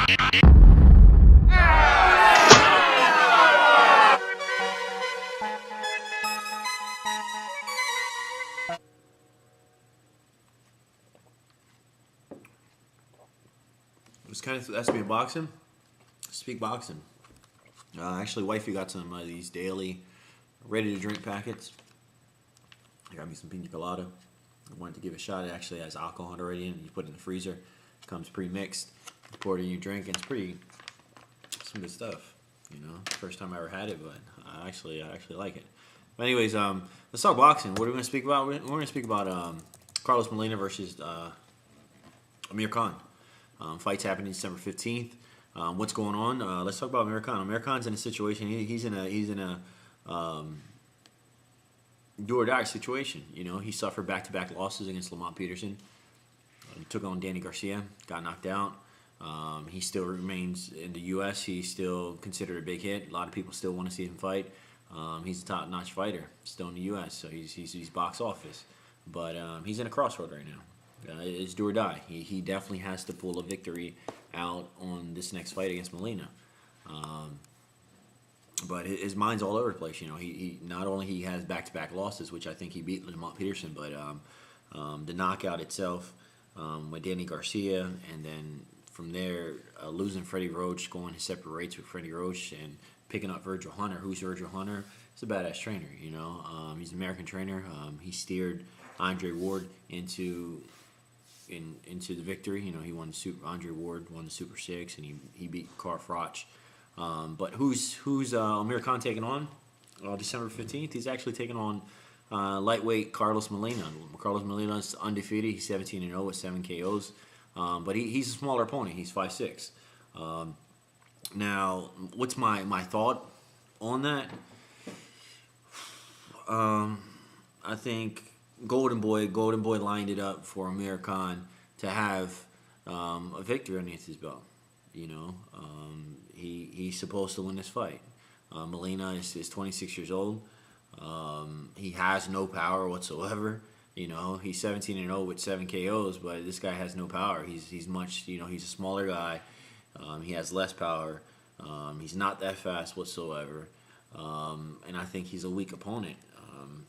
It's Kenneth with SBM Boxing. Speak Boxing. Actually, wifey got some of these daily ready-to-drink packets. I got me some pina colada. I wanted to give it a shot. It actually has alcohol already in it. You put it in the freezer. It comes pre-mixed. You pour it in your drink, and it's some good stuff. You know, first time I ever had it, but I actually like it. But anyways, let's talk boxing. What are we going to speak about? We're going to speak about Carlos Molina versus Amir Kahn. Fight's happening December 15th. What's going on? Let's talk about Amir Kahn. Amir Khan's in a situation. He's in a do or die situation. You know, he suffered back-to-back losses against Lamont Peterson. He took on Danny Garcia, got knocked out. He still remains in the U.S. He's still considered a big hit. A lot of people still want to see him fight. He's a top-notch fighter, still in the U.S., so he's box office. But he's in a crossroad right now. It's do or die. He definitely has to pull a victory out on this next fight against Molina. But his mind's all over the place. You know, he not only he has back-to-back losses, which I think he beat Lamont Peterson, but the knockout itself with Danny Garcia, and then from there losing Freddie Roach, going his separate rates with Freddie Roach, and picking up Virgil Hunter. Who's Virgil Hunter? He's a badass trainer. You know, he's an American trainer. He steered Andre Ward into the victory. You know, he won Andre Ward won the Super Six, and he beat Carl Froch. But who's Amir Khan taking on? December 15th. He's actually taking on lightweight Carlos Molina. Carlos Molina is undefeated. He's 17-0 with 7 KOs. But he's a smaller opponent. He's 5'6". Now, what's my thought on that? I think Golden Boy lined it up for Amir Khan to have a victory underneath his belt. You know, he's supposed to win this fight. Molina is 26 years old. He has no power whatsoever. You know, he's 17-0 with 7 KOs, but this guy has no power. He's much, you know, he's a smaller guy. He has less power. He's not that fast whatsoever. And I think he's a weak opponent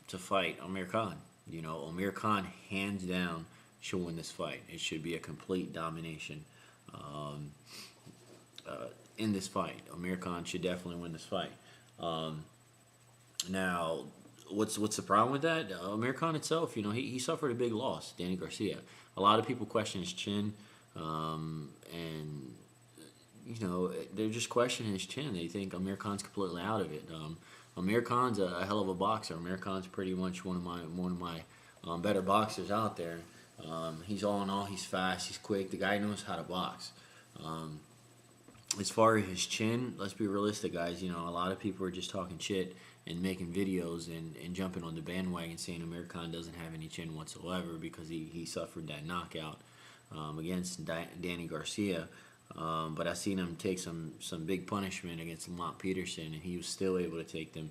to fight Amir Khan. You know, Amir Khan, hands down, should win this fight. It should be a complete domination in this fight. Amir Khan should definitely win this fight. Now, what's the problem with that? Amir Khan itself, you know, he suffered a big loss, Danny Garcia. A lot of people question his chin, and you know, they're just questioning his chin. They think Amir Khan's completely out of it. Amir Khan's a hell of a boxer. Amir Khan's pretty much one of my better boxers out there. He's all in all, he's fast, he's quick. The guy knows how to box. As far as his chin, let's be realistic, guys. You know, a lot of people are just talking shit and making videos and jumping on the bandwagon saying Amir Khan doesn't have any chin whatsoever because he suffered that knockout against Danny Garcia. But I seen him take some big punishment against Lamont Peterson, and he was still able to take them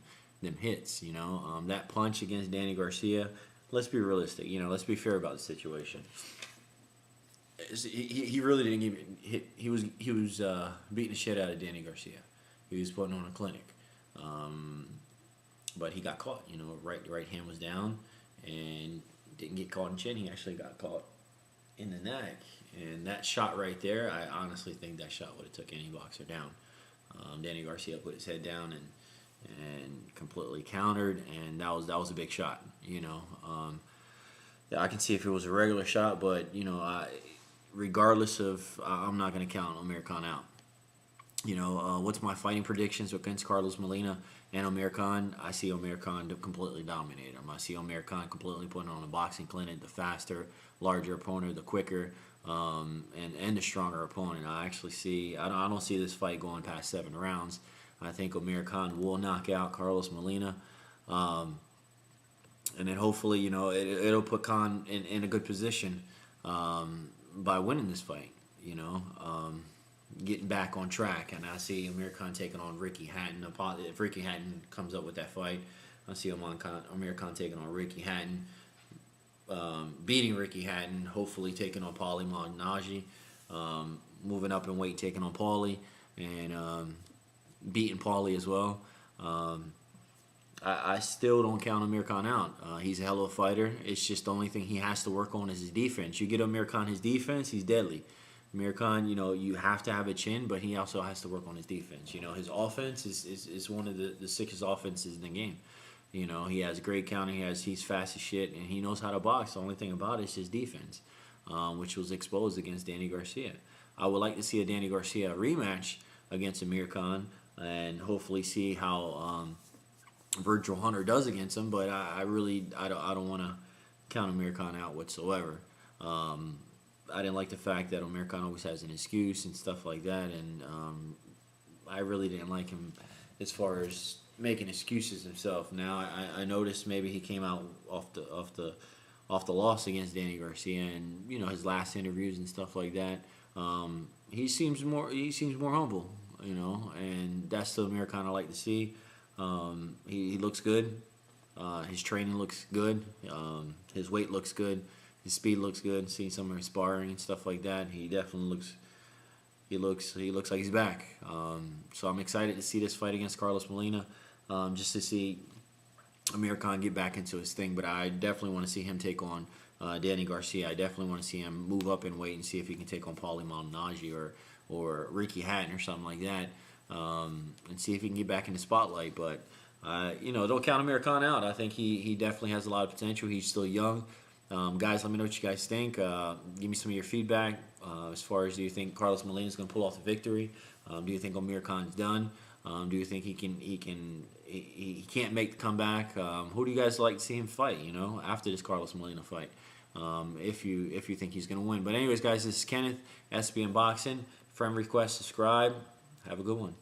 hits. You know, that punch against Danny Garcia. Let's be realistic. You know, let's be fair about the situation. He really didn't give hit. He was beating the shit out of Danny Garcia. He was putting on a clinic, but he got caught. You know, right hand was down, and didn't get caught in chin. He actually got caught in the neck. And that shot right there, I honestly think that shot would have took any boxer down. Danny Garcia put his head down and completely countered, and that was a big shot. You know, yeah, I can see if it was a regular shot, but you know, regardless of, I'm not going to count Amir Khan out. You know, what's my fighting predictions against Carlos Molina and Amir Khan? I see Amir Khan completely dominate him. I see Amir Khan completely putting on a boxing clinic, the faster, larger opponent, the quicker, and the stronger opponent. I actually see, I don't see this fight going past 7 rounds. I think Amir Khan will knock out Carlos Molina. And then hopefully, you know, it'll put Kahn in a good position by winning this fight, you know, getting back on track. And I see Amir Khan taking on Ricky Hatton. If Ricky Hatton comes up with that fight, I see Amir Khan taking on Ricky Hatton, beating Ricky Hatton, hopefully taking on Paulie Malignaggi. moving up in weight, taking on Paulie, and beating Paulie as well. I still don't count Amir Khan out. He's a hell of a fighter. It's just the only thing he has to work on is his defense. You get Amir Khan his defense, he's deadly. Amir Khan, you have to have a chin, but he also has to work on his defense. His offense is one of the sickest offenses in the game. He has great counting. He's fast as shit, and he knows how to box. The only thing about it is his defense, which was exposed against Danny Garcia. I would like to see a Danny Garcia rematch against Amir Khan, and hopefully see how Virgil Hunter does against him. But I don't want to count Amir Khan out whatsoever. I didn't like the fact that Amir Khan always has an excuse and stuff like that, and I really didn't like him as far as making excuses himself. Now I noticed maybe he came out off the loss against Danny Garcia, and his last interviews and stuff like that. He seems more humble, and that's the Amir Khan I like to see. He looks good. His training looks good. His weight looks good. His speed looks good. Seeing some of his sparring and stuff like that, he definitely looks. He looks like he's back. So I'm excited to see this fight against Carlos Molina, just to see Amir Khan get back into his thing. But I definitely want to see him take on Danny Garcia. I definitely want to see him move up in weight and see if he can take on Paulie Malignaggi or Ricky Hatton or something like that, and see if he can get back in the spotlight. But don't count Amir Khan out. I think he definitely has a lot of potential. He's still young. Guys, let me know what you guys think. Give me some of your feedback as far as, do you think Carlos Molina is going to pull off the victory? Do you think Amir Khan's done? Do you think he can't make the comeback? Who do you guys like to see him fight? After this Carlos Molina fight, if you think he's going to win. But anyways, guys, this is Kenneth, SBM Boxing. Friend request, subscribe. Have a good one.